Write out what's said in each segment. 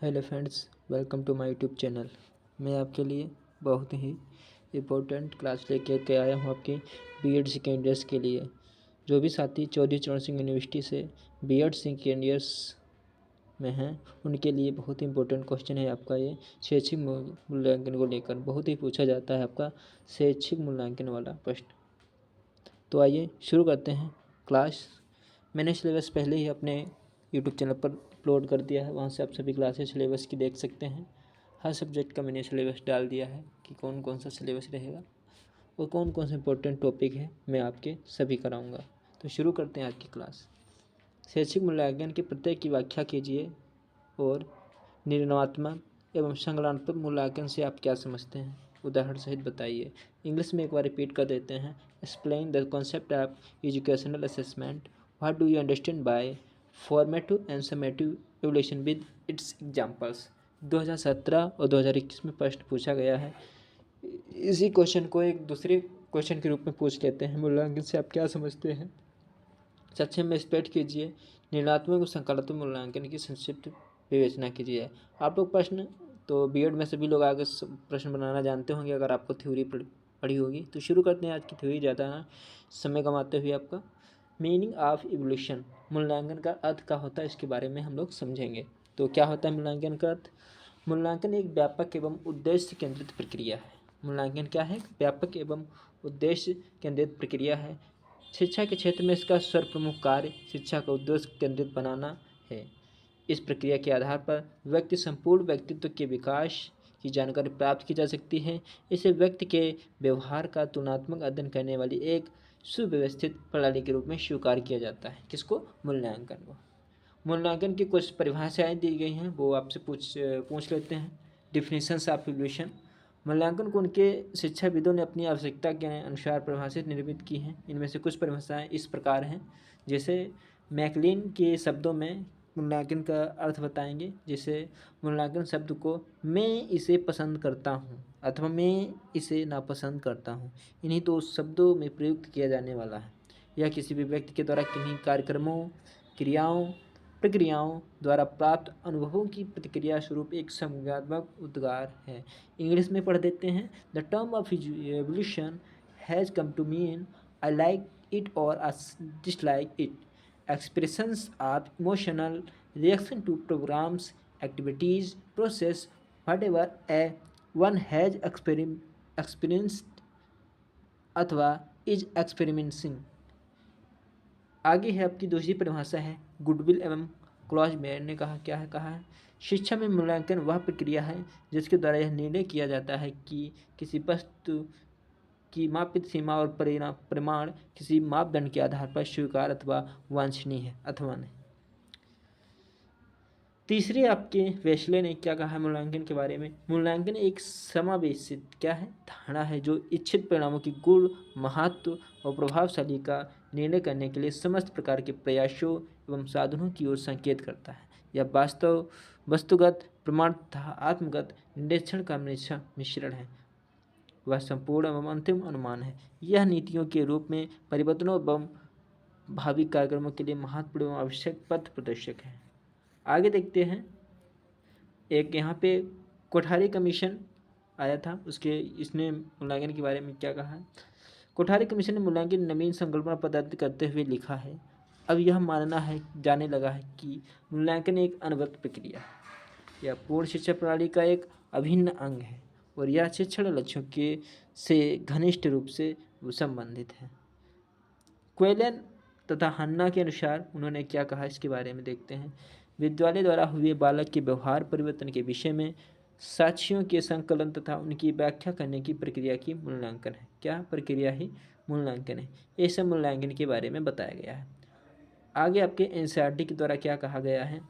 Hello friends, welcome to my YouTube channel. मैं आपके लिए बहुत ही इम्पोर्टेंट क्लास लेके के आया हूँ आपके बीएड सेकेंड ईयर्स के लिए। जो भी साथी चौधरी चरण सिंह यूनिवर्सिटी से बीएड सेकेंड ईयर्स में हैं उनके लिए बहुत ही इंपॉर्टेंट क्वेश्चन है आपका। ये शैक्षिक मूल्यांकन को लेकर बहुत ही पूछा जाता है आपका शैक्षिक मूल्यांकन वाला प्रश्न। तो आइए शुरू करते हैं क्लास। मैंने सिलेबस पहले ही अपने यूट्यूब चैनल पर अपलोड कर दिया है, वहाँ से आप सभी क्लासेस सिलेबस की देख सकते हैं। हर सब्जेक्ट का मैंने सिलेबस डाल दिया है कि कौन कौन सा सिलेबस रहेगा और कौन कौन से इंपॉर्टेंट टॉपिक है मैं आपके सभी कराऊंगा। तो शुरू करते हैं आज की क्लास। शैक्षिक मूल्यांकन के प्रत्येक की व्याख्या कीजिए और निर्णयात्मक एवं संज्ञानात्मक मूल्यांकन से आप क्या समझते हैं, उदाहरण सहित बताइए। इंग्लिश में एक बार रिपीट कर देते हैं। Explain the concept of educational assessment. What do you understand by formative and summative evaluation with its examples. 2017 और 2021 में प्रश्न पूछा गया है। इसी क्वेश्चन को एक दूसरे क्वेश्चन के रूप में पूछ लेते हैं। मूल्यांकन से आप क्या समझते हैं, संक्षेप में स्पष्ट कीजिए। निर्णयात्मक और संकल्पात्मक मूल्यांकन की संक्षिप्त विवेचना कीजिए। आप लोग प्रश्न तो बीएड में सभी लोग आगे प्रश्न बनाना जानते होंगे अगर आपको थ्योरी पढ़ी होगी। तो शुरू करते हैं आज की थ्योरी, ज़्यादा समय कमाते हुए। आपका मीनिंग ऑफ इवोल्यूशन, मूल्यांकन का अर्थ क्या होता है इसके बारे में हम लोग समझेंगे। तो क्या होता है मूल्यांकन का अर्थ? मूल्यांकन एक व्यापक एवं उद्देश्य केंद्रित प्रक्रिया है। मूल्यांकन क्या है? व्यापक एवं उद्देश्य केंद्रित प्रक्रिया है। शिक्षा के क्षेत्र में इसका सर्वप्रमुख कार्य शिक्षा का उद्देश्य केंद्रित बनाना है। इस प्रक्रिया के आधार पर व्यक्ति संपूर्ण व्यक्तित्व के विकास की जानकारी प्राप्त की जा सकती है। इसे व्यक्ति के व्यवहार का तुलनात्मक अध्ययन करने वाली एक सुव्यवस्थित प्रणाली के रूप में स्वीकार किया जाता है। किसको? मूल्यांकन को। मूल्यांकन की कुछ परिभाषाएं दी गई हैं, वो आपसे पूछ लेते हैं। डिफिनीशंस ऑफ इवैल्यूएशन, मूल्यांकन को उनके शिक्षाविदों ने अपनी आवश्यकता के अनुसार परिभाषित निर्मित की हैं। इनमें से कुछ परिभाषाएं इस प्रकार हैं। जैसे मैकलिन के शब्दों में मूल्यांकन का अर्थ बताएंगे। जैसे मूल्यांकन शब्द को मैं इसे पसंद करता हूँ अथवा मैं इसे नापसंद करता हूँ, इन्हीं दो शब्दों में प्रयुक्त किया जाने वाला है। यह किसी भी व्यक्ति के द्वारा किन्हीं कार्यक्रमों, क्रियाओं, प्रक्रियाओं द्वारा प्राप्त अनुभवों की प्रतिक्रिया स्वरूप एक संज्ञानात्मक उद्गार है। इंग्लिश में पढ़ देते हैं। The term of evolution has come to mean I like it और I dislike it, expressions of emotional reaction to programs, activities, process, whatever a one has experienced अथवा is experiencing। आगे है आपकी दूसरी परिभाषा है गुडविल एवं क्लॉजमेयर ने कहा है शिक्षा में मूल्यांकन वह प्रक्रिया है जिसके द्वारा यह निर्णय किया जाता है कि किसी वस्तु की मापित सीमा और प्रमाण किसी मापदंड के आधार पर स्वीकार अथवा वांछनीय है अथवा नहीं। तीसरे आपके वेस्ले ने क्या कहा है मूल्यांकन के बारे में? मूल्यांकन एक समावेशित क्या है? धारणा है जो इच्छित परिणामों की गुण, महत्व और प्रभावशाली का निर्णय करने के लिए समस्त प्रकार के प्रयासों एवं साधनों की ओर संकेत करता है। यह वस्तुगत, प्रमाण तथा आत्मगत निरीक्षण का मिश्रण है। वह संपूर्ण एवं अंतिम अनुमान है। यह नीतियों के रूप में परिवर्तनों एवं भावी कार्यक्रमों के लिए महत्वपूर्ण एवं आवश्यक पथ प्रदर्शक है। आगे देखते हैं। एक यहाँ पे कोठारी कमीशन आया था, इसने मूल्यांकन के बारे में क्या कहा है? कोठारी कमीशन ने मूल्यांकन नवीन संकल्पना प्रदत्त करते हुए लिखा है, अब यह मानना है जाने लगा है कि मूल्यांकन एक अनवरत प्रक्रिया है। यह पूर्ण शिक्षा प्रणाली का एक अभिन्न अंग है और यह शिक्षण लक्ष्यों के से घनिष्ठ रूप से संबंधित है। क्वेलन तथा हन्ना के अनुसार उन्होंने क्या कहा इसके बारे में देखते हैं। विद्यालय द्वारा हुए बालक के व्यवहार परिवर्तन के विषय में साक्ष्यों के संकलन तथा उनकी व्याख्या करने की प्रक्रिया की मूल्यांकन है। क्या प्रक्रिया ही? मूल्यांकन है। ये सब मूल्यांकन के बारे में बताया गया है। आगे आपके एनसीईआरटी के द्वारा क्या कहा गया है?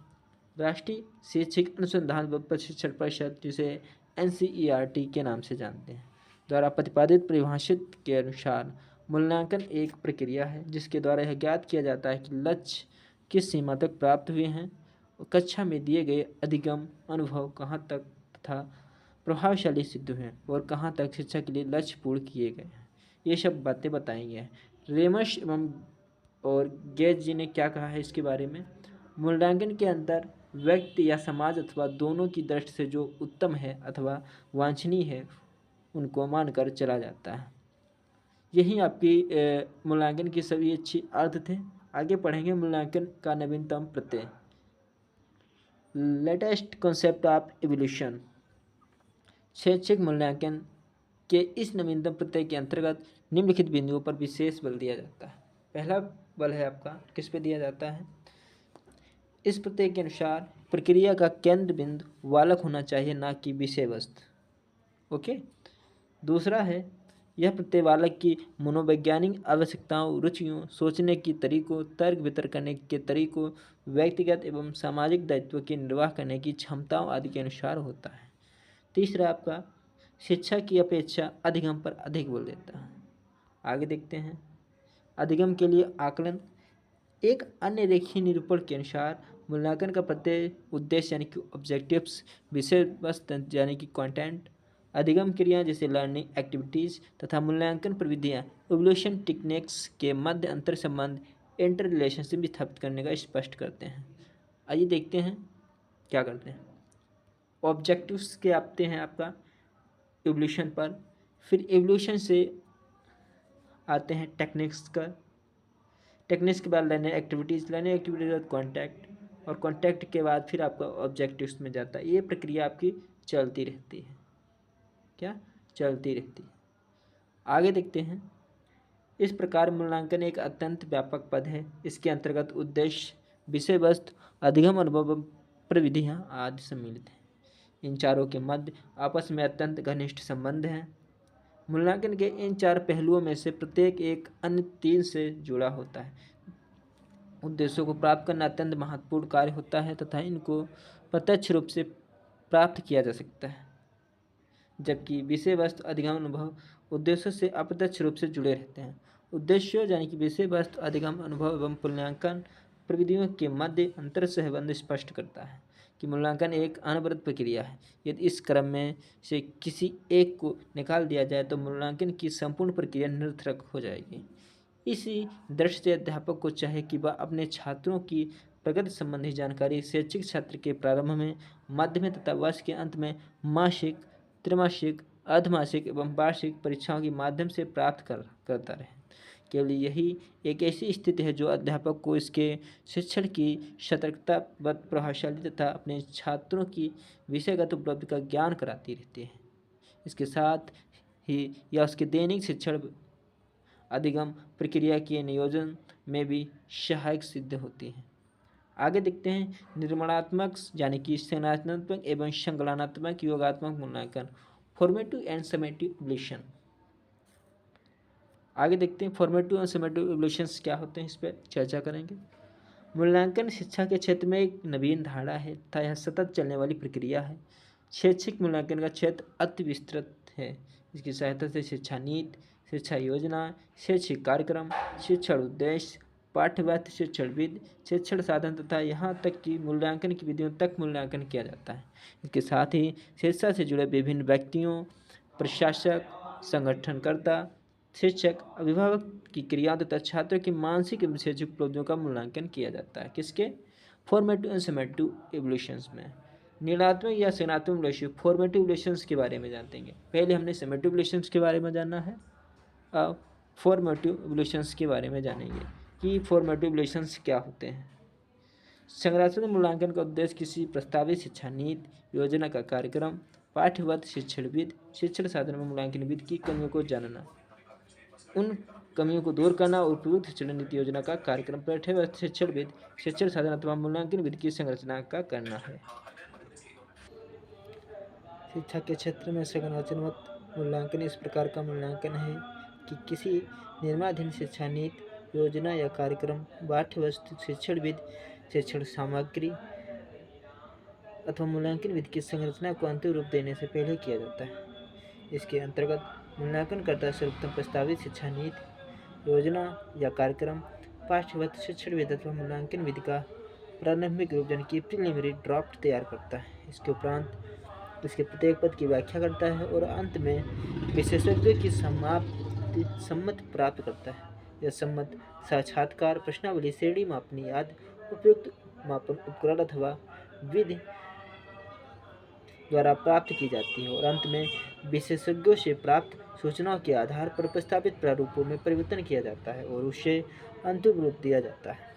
राष्ट्रीय शैक्षिक अनुसंधान व प्रशिक्षण परिषद, जिसे एनसीईआरटी के नाम से जानते हैं, द्वारा प्रतिपादित परिभाषित के अनुसार मूल्यांकन एक प्रक्रिया है जिसके द्वारा यह ज्ञात किया जाता है कि लक्ष्य किस सीमा तक प्राप्त हुए हैं और कक्षा में दिए गए अधिगम अनुभव कहाँ तक तथा प्रभावशाली सिद्ध हुए हैं और कहाँ तक शिक्षा के लिए लक्ष्य पूर्ण किए गए हैं। ये सब बातें बताई हैं। रेमस एवं और गेज जी ने क्या कहा है इसके बारे में? मूल्यांकन के अंदर व्यक्ति या समाज अथवा दोनों की दृष्टि से जो उत्तम है अथवा वांछनीय है उनको मानकर चला जाता है। यही आपकी मूल्यांकन की सभी अच्छी अर्थ थे। आगे पढ़ेंगे मूल्यांकन का नवीनतम प्रत्यय। Latest concept of evolution. शैक्षिक मूल्यांकन के इस नवीनतम प्रत्यय के अंतर्गत निम्नलिखित बिंदुओं पर विशेष बल दिया जाता है। पहला बल है आपका किस पे दिया जाता है? इस प्रत्यय के अनुसार प्रक्रिया का केंद्र बिंदु बालक होना चाहिए, ना कि विषय वस्तु। ओके। दूसरा है यह प्रत्यय बालक की मनोवैज्ञानिक आवश्यकताओं, रुचियों, सोचने की तरीकों, तर्क वितर्क करने के तरीकों, व्यक्तिगत एवं सामाजिक दायित्व के निर्वाह करने की क्षमताओं आदि के अनुसार होता है। तीसरा आपका शिक्षा की अपेक्षा अधिगम पर अधिक बल देता है। आगे देखते हैं अधिगम के लिए आकलन। एक अन्य रेखीय निरूपण के अनुसार मूल्यांकन का प्रत्यय उद्देश्य यानी कि ऑब्जेक्टिव्स, विषय वस्तु यानी कि कंटेंट, अधिगम क्रियाएं जैसे लर्निंग एक्टिविटीज़ तथा मूल्यांकन प्रविधियां इवोल्यूशन टेक्निक्स के मध्य अंतर संबंध इंटर रिलेशनशिप स्थापित करने का स्पष्ट करते हैं। आइए देखते हैं क्या करते हैं। ऑब्जेक्टिव्स के आते हैं आपका इवोल्यूशन पर, फिर इवोल्यूशन से आते हैं टेक्निक्स का, टेक्निक्स के बाद लर्निंग एक्टिविटीज़ के बाद कॉन्टैक्ट, और कॉन्टैक्ट के बाद फिर आपका ऑब्जेक्टिव्स में जाता है। ये प्रक्रिया आपकी चलती रहती है। क्या चलती रहती है? आगे देखते हैं। इस प्रकार मूल्यांकन एक अत्यंत व्यापक पद है। इसके अंतर्गत उद्देश्य, विषय वस्तु, अधिगम, अनुभव, प्रविधियाँ आदि सम्मिलित हैं। इन चारों के मध्य आपस में अत्यंत घनिष्ठ संबंध हैं। मूल्यांकन के इन चार पहलुओं में से प्रत्येक एक अन्य तीन से जुड़ा होता है। उद्देश्यों को प्राप्त करना अत्यंत महत्वपूर्ण कार्य होता है तथा इनको प्रत्यक्ष रूप से प्राप्त किया जा सकता है, जबकि विषय वस्तु, अधिगम, अनुभव उद्देश्यों से अप्रत्यक्ष रूप से जुड़े रहते हैं। उद्देश्यों यानी कि विषय वस्तु, अधिगम, अनुभव एवं मूल्यांकन प्रविधियों के मध्य अंतर सहबंध स्पष्ट करता है कि मूल्यांकन एक अनवरत प्रक्रिया है। यदि इस क्रम में से किसी एक को निकाल दिया जाए तो मूल्यांकन की संपूर्ण प्रक्रिया निरर्थक हो जाएगी। इसी दृष्टि से अध्यापक को चाहे कि वह अपने छात्रों की प्रगति संबंधी जानकारी शैक्षिक सत्र के प्रारंभ में, मध्य में तथा वर्ष के अंत में मासिक, त्रैमासिक, अर्धमासिक एवं वार्षिक परीक्षाओं के माध्यम से प्राप्त करता रहे। केवल यही एक ऐसी स्थिति है जो अध्यापक को इसके शिक्षण की सतर्कता व प्रभावशाली तथा अपने छात्रों की विषयगत उपलब्धि का ज्ञान कराती रहती है। इसके साथ ही यह उसके दैनिक शिक्षण अधिगम प्रक्रिया के नियोजन में भी सहायक सिद्ध होती है। आगे देखते हैं निर्माणात्मक यानी कि संरचनात्मक एवं संकलनात्मक योगात्मक मूल्यांकन, फॉर्मेटिव एंड समेटिव इवोल्यूशन। आगे देखते हैं फॉर्मेटिव एंड समेटिव इवोल्यूशंस क्या होते हैं, इस पर चर्चा करेंगे। मूल्यांकन शिक्षा के क्षेत्र में एक नवीन धारणा है तथा यह सतत चलने वाली प्रक्रिया है। शैक्षिक मूल्यांकन का क्षेत्र अति विस्तृत है। इसकी सहायता से शिक्षा नीति, शिक्षा योजना, शैक्षिक कार्यक्रम, शिक्षण उद्देश्य, पाठ्यवस्तु, शिक्षण विधि, शिक्षण साधन तथा यहाँ तक कि मूल्यांकन की विधियों तक मूल्यांकन किया जाता है। इसके साथ ही शिक्षा से जुड़े विभिन्न व्यक्तियों, प्रशासक, संगठनकर्ता, शिक्षक, अभिभावक की क्रिया तथा छात्रों की मानसिक एवं शैक्षिक उपलब्धियों का मूल्यांकन किया जाता है। किसके? फॉर्मेटिव एंड समेटिव इवोल्यूशंस में। निर्णात्मक या संज्ञानात्मक इवोल्यूशन, फॉर्मेटिव इवोल्यूशंस के बारे में जानेंगे। पहले हमने समेटिव इवोल्यूशंस के बारे में जानना है, अब फॉर्मेटिव इवोल्यूशंस के बारे में जानेंगे कि फॉर्मेटिव इवोल्यूशंस क्या होते हैं। संरचनात्मक मूल्यांकन का उद्देश्य किसी प्रस्तावित शिक्षा नीति, योजना का कार्यक्रम, पाठ्यवत शिक्षण विधि, शिक्षण साधन में मूल्यांकन विधि की कमियों को जानना, उन कमियों को दूर करना और उपयुक्त शिक्षण नीति योजना का कार्यक्रम, पाठ्यवत शिक्षण विधि, शिक्षण साधन अथवा मूल्यांकन विधि की संरचना का करना है। शिक्षा के क्षेत्र में संरचनात्मक मूल्यांकन इस प्रकार का मूल्यांकन है कि किसी निर्माणाधीन शिक्षा नीति, योजना या कार्यक्रम, पाठ्यवस्तु, शिक्षण विधि, शिक्षण सामग्री अथवा मूल्यांकन विधि की संरचना को अंतिम रूप देने से पहले किया जाता है। इसके अंतर्गत मूल्यांकनकर्ता सर्वप्रथम प्रस्तावित शिक्षा नीति, योजना या कार्यक्रम, पाठ्यवस्तु, शिक्षण विधि अथवा मूल्यांकन विधि का प्रारंभिक रूप यानी कि प्रीलिमिनरी ड्राफ्ट तैयार करता है। इसके उपरांत इसके प्रत्येक पद की व्याख्या करता है और अंत में विशेषज्ञों की सम्मति प्राप्त करता है। यह सम्मत साक्षात्कार, प्रश्नावली, श्रेणी मापनी आदि उपयुक्त मापन उपकरण अथवा विधि द्वारा प्राप्त की जाती है और अंत में विशेषज्ञों से प्राप्त सूचनाओं के आधार पर प्रस्तावित प्रारूपों में परिवर्तन किया जाता है और उसे अंतिम रूप दिया जाता है।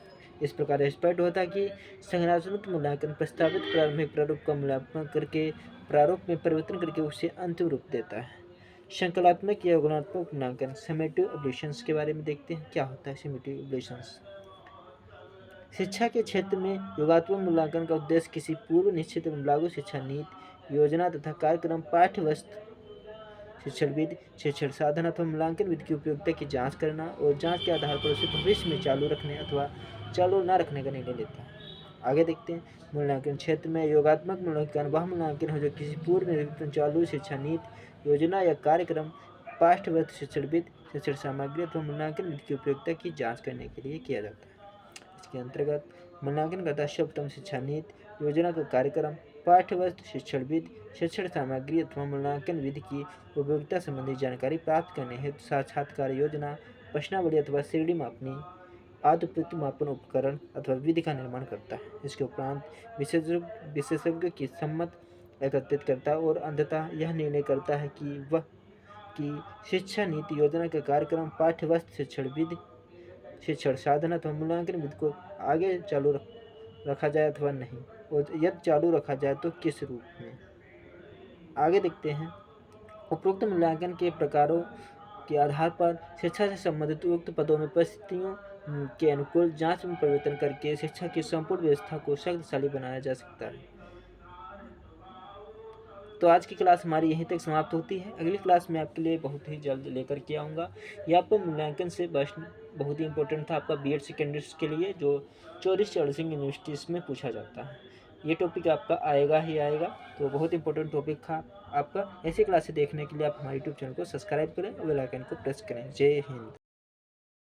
इस प्रकार स्पष्ट होता है कि संरचनात्मक मूल्यांकन प्रस्तावित प्रारंभिक प्रारूप का मूल्यांकन करके प्रारूप में परिवर्तन करके उसे अंतिम रूप देता है। संकल्पात्मक या गुणात्मक मूल्यांकन समेटिव एवल्यूशंस के बारे में देखते हैं। क्या होता है समेटिव एवल्यूशंस? शिक्षा के क्षेत्र में योगात्मक मूल्यांकन का उद्देश्य किसी पूर्व निश्चित एवं लागू शिक्षा नीति, योजना तथा कार्यक्रम, पाठ्यवस्तु, शिक्षण विधि, शिक्षण साधन अथवा मूल्यांकन विधि की उपयोगिता की जांच करना और जांच के आधार पर उसे भविष्य में चालू रखने अथवा चालू न रखने का निर्णय लेता है। आगे देखते हैं मूल्यांकन क्षेत्र में योगात्मक मूल्यांकन वह मूल्यांकन है जो किसी पूर्व निर्धारित चालू शिक्षा नीति, योजना या कार्यक्रम, पाठ्यवस्तु, शिक्षण विधि, शिक्षण सामग्री अथवा मूल्यांकन विधि की उपयोगिता की जाँच करने के लिए किया जाता है। इसके अंतर्गत मूल्यांकन करता सर्वप्रथम शिक्षा नीति, योजना का कार्यक्रम, पाठ्यवस्तु, शिक्षण विधि, शिक्षण सामग्री अथवा मूल्यांकन विधि की उपयोगिता संबंधी जानकारी प्राप्त करने हेतु साक्षात्कार योजना, प्रश्नावली अथवा श्रेणी मापनी आदि प्रतिमापन उपकरण अथवा विधि का निर्माण करता है। इसके उपरांत विशेषज्ञों की सम्मत एकत्रित करता है और अंततः यह निर्णय करता है कि शिक्षा नीति, योजना का कार्यक्रम, पाठ्यवस्तु, शिक्षण विधि, शिक्षण साधन अथवा मूल्यांकन विधि को आगे चालू रखा जाए अथवा नहीं, और यदि चालू रखा जाए तो किस रूप में। आगे देखते हैं उपरोक्त मूल्यांकन के प्रकारों के आधार पर शिक्षा से संबंधित उक्त पदों में परिस्थितियों के अनुकूल जांच में परिवर्तन करके शिक्षा की संपूर्ण व्यवस्था को शक्तिशाली बनाया जा सकता है। तो आज की क्लास हमारी यहीं तक समाप्त होती है। अगली क्लास में आपके लिए बहुत ही जल्द लेकर के आऊँगा। यह आपको मूल्यांकन से बहुत ही इंपॉर्टेंट था आपका बीएड सेकेंडरी के लिए, जो चौधरी चरण सिंह यूनिवर्सिटीज़ में पूछा जाता है। ये टॉपिक आपका आएगा ही आएगा, तो बहुत इंपॉर्टेंट टॉपिक था आपका। ऐसी क्लासें देखने के लिए आप हमारे यूट्यूब चैनल को सब्सक्राइब करें और बेल आइकन को प्रेस करें। जय हिंद।